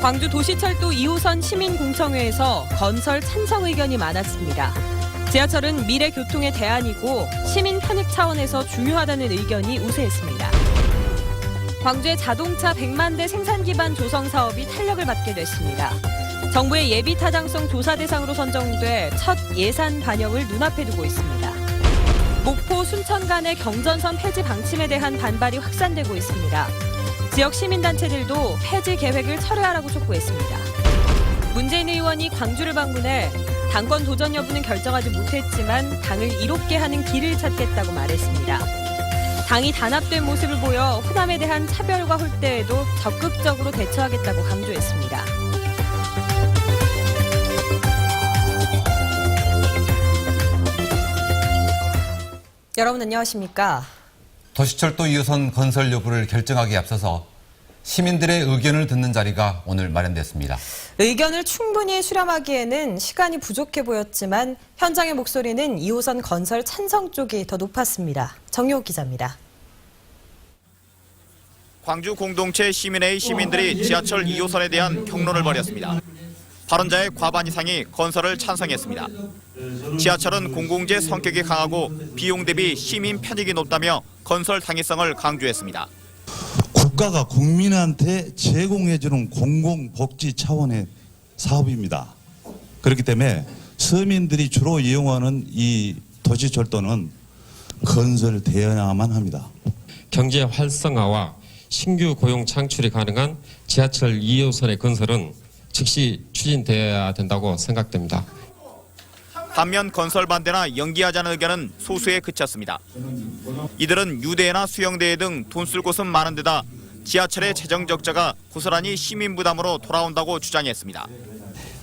광주 도시철도 2호선 시민공청회에서 건설 찬성 의견이 많았습니다. 지하철은 미래 교통의 대안이고 시민 편익 차원에서 중요하다는 의견이 우세했습니다. 광주의 자동차 100만 대 생산 기반 조성 사업이 탄력을 받게 됐습니다. 정부의 예비 타당성 조사 대상으로 선정돼 첫 예산 반영을 눈앞에 두고 있습니다. 목포, 순천 간의 경전선 폐지 방침에 대한 반발이 확산되고 있습니다. 지역 시민단체들도 폐지 계획을 철회하라고 촉구했습니다. 문재인 의원이 광주를 방문해 당권 도전 여부는 결정하지 못했지만 당을 이롭게 하는 길을 찾겠다고 말했습니다. 당이 단합된 모습을 보여 호남에 대한 차별과 홀대에도 적극적으로 대처하겠다고 강조했습니다. 여러분 안녕하십니까? 도시철도 2호선 건설 여부를 결정하기에 앞서서 시민들의 의견을 듣는 자리가 오늘 마련됐습니다. 의견을 충분히 수렴하기에는 시간이 부족해 보였지만 현장의 목소리는 2호선 건설 찬성 쪽이 더 높았습니다. 정효욱 기자입니다. 광주 공동체 시민회의 시민들이 지하철 2호선에 대한 경론을 벌였습니다. 발언자의 과반 이상이 건설을 찬성했습니다. 지하철은 공공재 성격이 강하고 비용 대비 시민 편익이 높다며 건설 당위성을 강조했습니다. 국가가 국민한테 제공해주는 공공복지 차원의 사업입니다. 그렇기 때문에 서민들이 주로 이용하는 이 도시철도는 건설되어야만 합니다. 경제 활성화와 신규 고용 창출이 가능한 지하철 2호선의 건설은 즉시 추진되어야 된다고 생각됩니다. 반면 건설 반대나 연기하자는 의견은 소수에 그쳤습니다. 이들은 유대나 수영대회 등 돈 쓸 곳은 많은 데다 지하철의 재정 적자가 고스란히 시민 부담으로 돌아온다고 주장했습니다.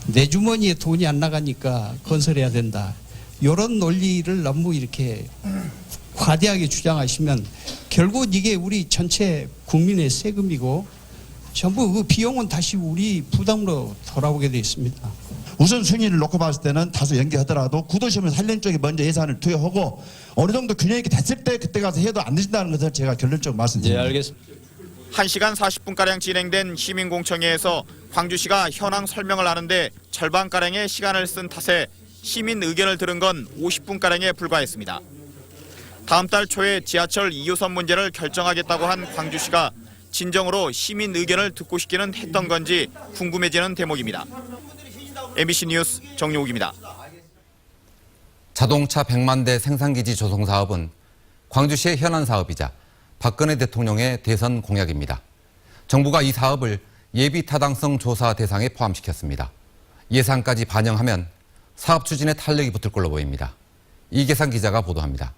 내 주머니에 돈이 안 나가니까 건설해야 된다. 이런 논리를 너무 이렇게 과대하게 주장하시면 결국 이게 우리 전체 국민의 세금이고 전부 그 비용은 다시 우리 부담으로 돌아오게 돼 있습니다. 우선순위를 놓고 봤을 때는 다소 연기하더라도 구도시험을 살리는 쪽에 먼저 예산을 투여하고 어느 정도 균형이 됐을 때 그때 가서 해도 안 되신다는 것을 제가 결론적으로 말씀드립니다. 네, 알겠습니다. 1시간 40분가량 진행된 시민공청회에서 광주시가 현황 설명을 하는데 절반가량의 시간을 쓴 탓에 시민 의견을 들은 건 50분가량에 불과했습니다. 다음 달 초에 지하철 2호선 문제를 결정하겠다고 한 광주시가 진정으로 시민 의견을 듣고 싶기는 했던 건지 궁금해지는 대목입니다. MBC 뉴스 정용욱입니다. 자동차 100만 대 생산기지 조성 사업은 광주시의 현안 사업이자 박근혜 대통령의 대선 공약입니다. 정부가 이 사업을 예비 타당성 조사 대상에 포함시켰습니다. 예산까지 반영하면 사업 추진에 탄력이 붙을 걸로 보입니다. 이계상 기자가 보도합니다.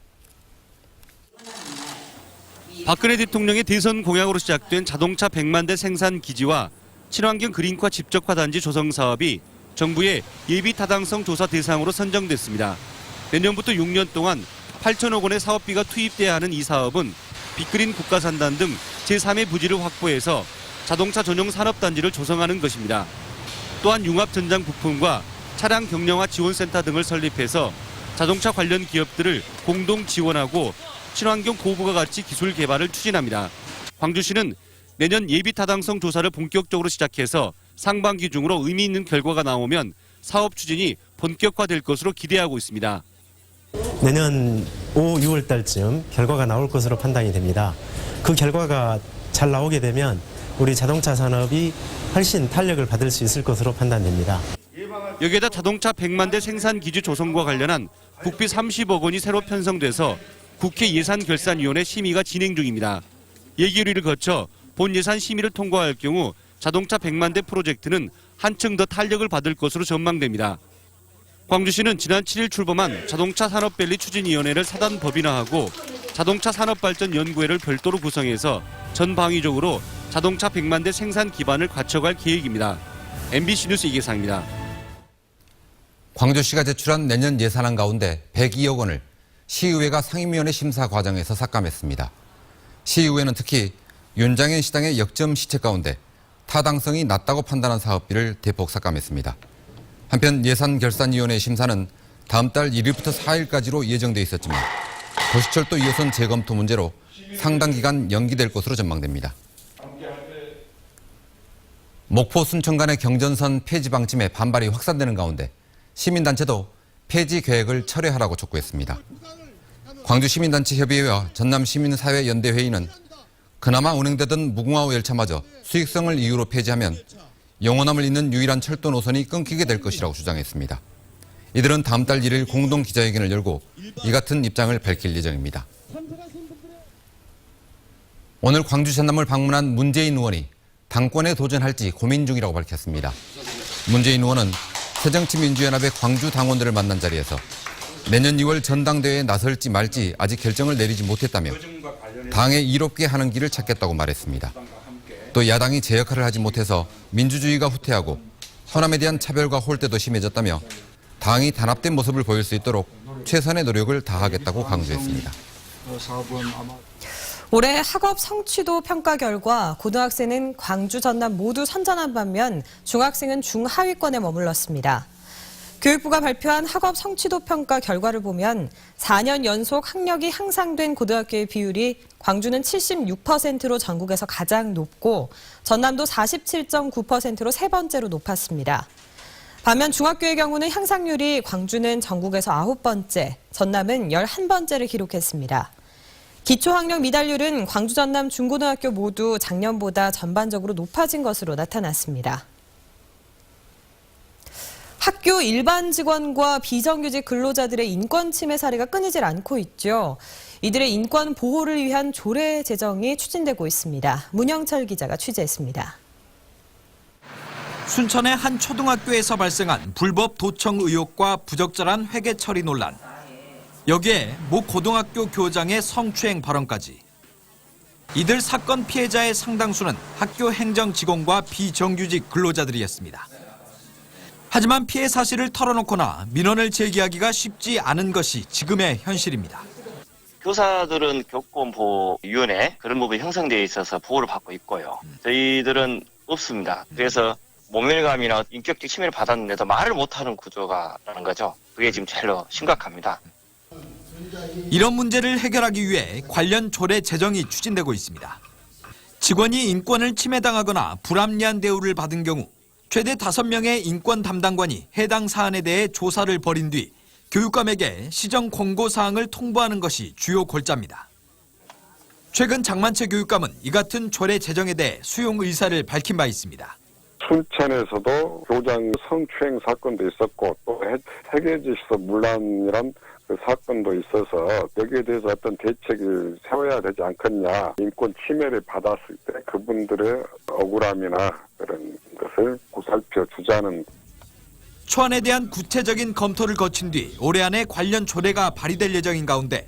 박근혜 대통령의 대선 공약으로 시작된 자동차 100만 대 생산 기지와 친환경 그린화 집적화 단지 조성 사업이 정부의 예비 타당성 조사 대상으로 선정됐습니다. 내년부터 6년 동안 8천억 원의 사업비가 투입돼야 하는 이 사업은 빅그린 국가산단 등 제3의 부지를 확보해서 자동차 전용 산업단지를 조성하는 것입니다. 또한 융합 전장 부품과 차량 경량화 지원센터 등을 설립해서 자동차 관련 기업들을 공동 지원하고 친환경 고부가 가치 기술 개발을 추진합니다. 광주시는 내년 예비 타당성 조사를 본격적으로 시작해서 상반기 중으로 의미 있는 결과가 나오면 사업 추진이 본격화될 것으로 기대하고 있습니다. 내년 5, 6월 달쯤 결과가 나올 것으로 판단이 됩니다. 그 결과가 잘 나오게 되면 우리 자동차 산업이 훨씬 탄력을 받을 수 있을 것으로 판단됩니다. 여기에다 자동차 100만 대 생산 기지 조성과 관련한 국비 30억 원이 새로 편성돼서 국회 예산결산위원회 심의가 진행 중입니다. 예결위를 거쳐 본 예산 심의를 통과할 경우 자동차 100만 대 프로젝트는 한층 더 탄력을 받을 것으로 전망됩니다. 광주시는 지난 7일 출범한 자동차 산업밸리 추진위원회를 사단 법인화하고 자동차 산업발전연구회를 별도로 구성해서 전방위적으로 자동차 100만 대 생산 기반을 갖춰갈 계획입니다. MBC 뉴스 이계상입니다. 광주시가 제출한 내년 예산안 가운데 102억 원을 시의회가 상임위원회 심사 과정에서 삭감했습니다. 시의회는 특히 윤장현 시장의 역점 시책 가운데 타당성이 낮다고 판단한 사업비를 대폭 삭감했습니다. 한편 예산결산위원회 심사는 다음 달 1일부터 4일까지로 예정돼 있었지만 도시철도 2호선 재검토 문제로 상당 기간 연기될 것으로 전망됩니다. 목포 순천 간의 경전선 폐지 방침에 반발이 확산되는 가운데 시민단체도 폐지 계획을 철회하라고 촉구했습니다. 광주시민단체협의회와 전남시민사회연대회의는 그나마 운행되던 무궁화 열차마저 수익성을 이유로 폐지하면 영원함을 잇는 유일한 철도 노선이 끊기게 될 것이라고 주장했습니다. 이들은 다음 달 1일 공동 기자회견을 열고 이 같은 입장을 밝힐 예정입니다. 오늘 광주 전남을 방문한 문재인 의원이 당권에 도전할지 고민 중이라고 밝혔습니다. 문재인 의원은 새정치민주연합의 광주 당원들을 만난 자리에서 내년 2월 전당대회에 나설지 말지 아직 결정을 내리지 못했다며 당에 이롭게 하는 길을 찾겠다고 말했습니다. 또 야당이 제 역할을 하지 못해서 민주주의가 후퇴하고 호남에 대한 차별과 홀대도 심해졌다며 당이 단합된 모습을 보일 수 있도록 최선의 노력을 다하겠다고 강조했습니다. 올해 학업 성취도 평가 결과 고등학생은 광주, 전남 모두 선전한 반면 중학생은 중하위권에 머물렀습니다. 교육부가 발표한 학업 성취도 평가 결과를 보면 4년 연속 학력이 향상된 고등학교의 비율이 광주는 76%로 전국에서 가장 높고 전남도 47.9%로 세 번째로 높았습니다. 반면 중학교의 경우는 향상률이 광주는 전국에서 9번째, 전남은 11번째를 기록했습니다. 기초학력 미달률은 광주, 전남 중고등학교 모두 작년보다 전반적으로 높아진 것으로 나타났습니다. 학교 일반 직원과 비정규직 근로자들의 인권 침해 사례가 끊이질 않고 있죠. 이들의 인권 보호를 위한 조례 제정이 추진되고 있습니다. 문영철 기자가 취재했습니다. 순천의 한 초등학교에서 발생한 불법 도청 의혹과 부적절한 회계 처리 논란. 여기에 모 고등학교 교장의 성추행 발언까지. 이들 사건 피해자의 상당수는 학교 행정 직원과 비정규직 근로자들이었습니다. 하지만 피해 사실을 털어놓거나 민원을 제기하기가 쉽지 않은 것이 지금의 현실입니다. 교사들은 교권보호위원회 그런 부분이 형성되어 있어서 보호를 받고 있고요. 저희들은 없습니다. 그래서 모멸감이나 인격적 침해를 받았는데도 말을 못하는 구조가라는 거죠. 그게 지금 제일 심각합니다. 이런 문제를 해결하기 위해 관련 조례 제정이 추진되고 있습니다. 직원이 인권을 침해당하거나 불합리한 대우를 받은 경우 최대 5명의 인권 담당관이 해당 사안에 대해 조사를 벌인 뒤 교육감에게 시정 권고 사항을 통보하는 것이 주요 골자입니다. 최근 장만채 교육감은 이 같은 조례 제정에 대해 수용 의사를 밝힌 바 있습니다. 순천에서도 교장 성추행 사건도 있었고 또 회계지시서 문란이란 그 사건도 있어서 여기에 대해서 어떤 대책을 세워야 되지 않겠냐. 인권 침해를 받았을 때 그분들의 억울함이나 그런 것을 보살펴 주자는. 초안에 대한 구체적인 검토를 거친 뒤 올해 안에 관련 조례가 발의될 예정인 가운데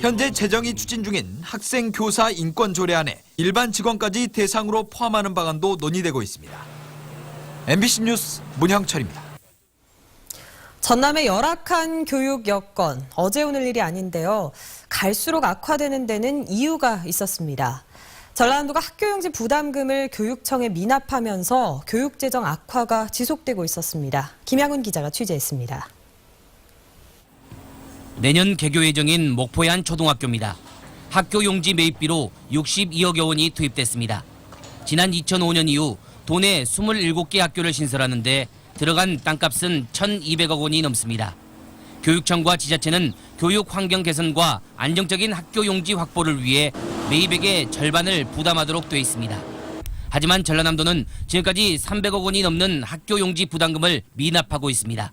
현재 제정이 추진 중인 학생 교사 인권 조례안에 일반 직원까지 대상으로 포함하는 방안도 논의되고 있습니다. MBC 뉴스 문형철입니다. 전남의 열악한 교육 여건, 어제 오늘 일이 아닌데요. 갈수록 악화되는 데는 이유가 있었습니다. 전라남도가 학교용지 부담금을 교육청에 미납하면서 교육재정 악화가 지속되고 있었습니다. 김양훈 기자가 취재했습니다. 내년 개교 예정인 목포의 한 초등학교입니다. 학교용지 매입비로 62억여 원이 투입됐습니다. 지난 2005년 이후 도내 27개 학교를 신설하는데 들어간 땅값은 1,200억 원이 넘습니다. 교육청과 지자체는 교육 환경 개선과 안정적인 학교 용지 확보를 위해 매입액의 절반을 부담하도록 돼 있습니다. 하지만 전라남도는 지금까지 300억 원이 넘는 학교 용지 부담금을 미납하고 있습니다.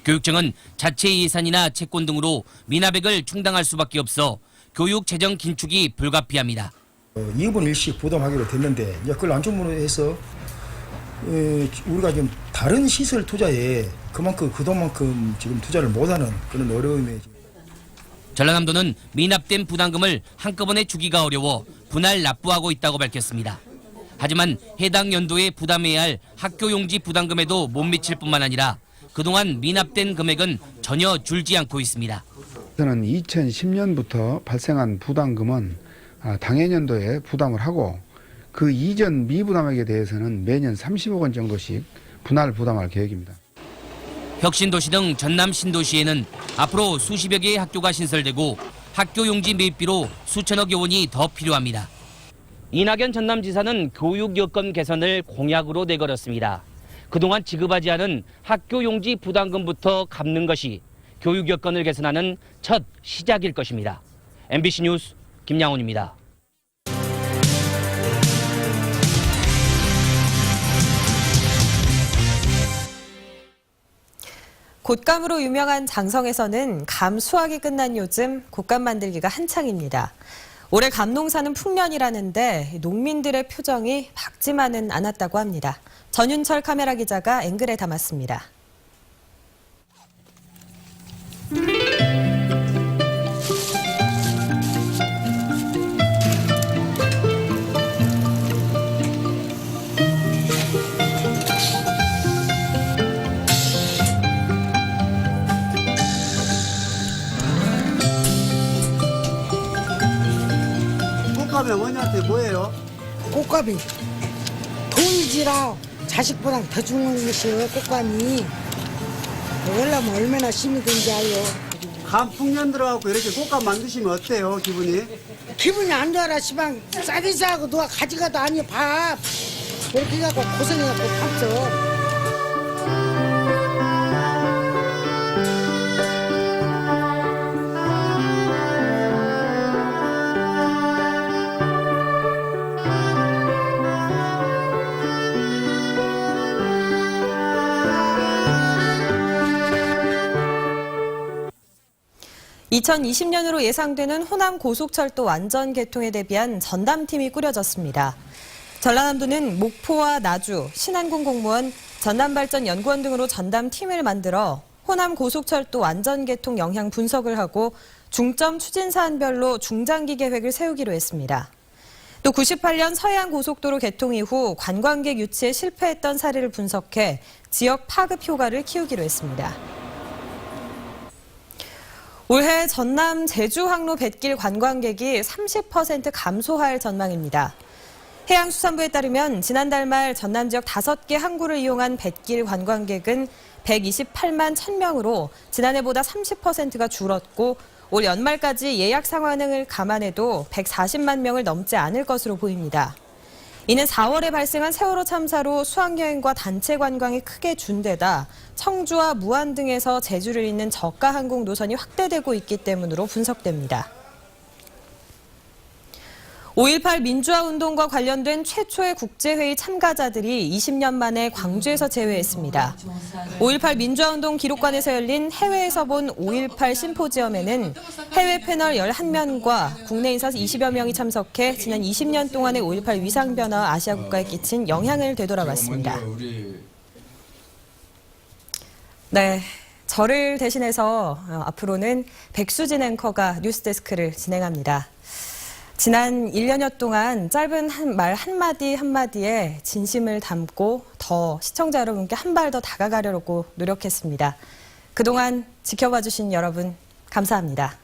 교육청은 자체 예산이나 채권 등으로 미납액을 충당할 수밖에 없어 교육 재정 긴축이 불가피합니다. 2분의 1씩 부담하기로 됐는데 그걸 안 주문해서 우리가 좀 다른 시설 투자에 그동안만큼 지금 투자를 못하는 그런 어려움에. 전라남도는 미납된 부담금을 한꺼번에 주기가 어려워 분할 납부하고 있다고 밝혔습니다. 하지만 해당 연도에 부담해야 할 학교용지 부담금에도 못 미칠 뿐만 아니라 그동안 미납된 금액은 전혀 줄지 않고 있습니다. 저는 2010년부터 발생한 부담금은 당해년도에 부담을 하고 그 이전 미부담액에 대해서는 매년 30억 원 정도씩 분할 부담할 계획입니다. 혁신도시 등 전남 신도시에는 앞으로 수십여 개의 학교가 신설되고 학교 용지 매입비로 수천억여 원이 더 필요합니다. 이낙연 전남지사는 교육 여건 개선을 공약으로 내걸었습니다. 그동안 지급하지 않은 학교 용지 부담금부터 갚는 것이 교육 여건을 개선하는 첫 시작일 것입니다. MBC 뉴스 김양훈입니다. 곶감으로 유명한 장성에서는 감 수확이 끝난 요즘 곶감 만들기가 한창입니다. 올해 감 농사는 풍년이라는데 농민들의 표정이 밝지만은 않았다고 합니다. 전윤철 카메라 기자가 앵글에 담았습니다. 꽃감이 어머니한테 뭐예요? 꽃감이 돈이지라 자식보다 더 주는 것이요. 꽃감이 원래면 얼마나 힘이 든지 알요. 감 풍년 들어가고 이렇게 꽃감 만드시면 어때요, 기분이? 기분이 안 좋아라. 시방 싸게 싸고 누가 가져가도 아니 밥 이렇게 해갖고 고생해갖고 팠어. (2020년으로) 예상되는 호남 고속철도 완전 개통에 대비한 전담팀이 꾸려졌습니다. 전라남도는 목포와 나주, 신안군 공무원, 전남발전연구원 등으로 전담팀을 만들어 호남 고속철도 완전 개통 영향 분석을 하고 중점 추진 사안별로 중장기 계획을 세우기로 했습니다. 또 98년 서해안 고속도로 개통 이후 관광객 유치에 실패했던 사례를 분석해 지역 파급 효과를 키우기로 했습니다. 올해 전남 제주 항로 뱃길 관광객이 30% 감소할 전망입니다. 해양수산부에 따르면 지난달 말 전남 지역 5개 항구를 이용한 뱃길 관광객은 128만 1000명으로 지난해보다 30%가 줄었고 올 연말까지 예약 상황을 감안해도 140만 명을 넘지 않을 것으로 보입니다. 이는 4월에 발생한 세월호 참사로 수학여행과 단체 관광이 크게 준 데다 청주와 무안 등에서 제주를 잇는 저가 항공 노선이 확대되고 있기 때문으로 분석됩니다. 5.18 민주화 운동과 관련된 최초의 국제회의 참가자들이 20년 만에 광주에서 재회했습니다. 5.18 민주화 운동 기록관에서 열린 해외에서 본 5.18 심포지엄에는 해외 패널 11명과 국내 인사 20여 명이 참석해 지난 20년 동안의 5.18 위상 변화와 아시아 국가에 끼친 영향을 되돌아봤습니다. 네, 저를 대신해서 앞으로는 백수진 앵커가 뉴스데스크를 진행합니다. 지난 1년여 동안 짧은 말 한마디 한마디에 진심을 담고 더 시청자 여러분께 한 발 더 다가가려고 노력했습니다. 그동안 지켜봐 주신 여러분 감사합니다.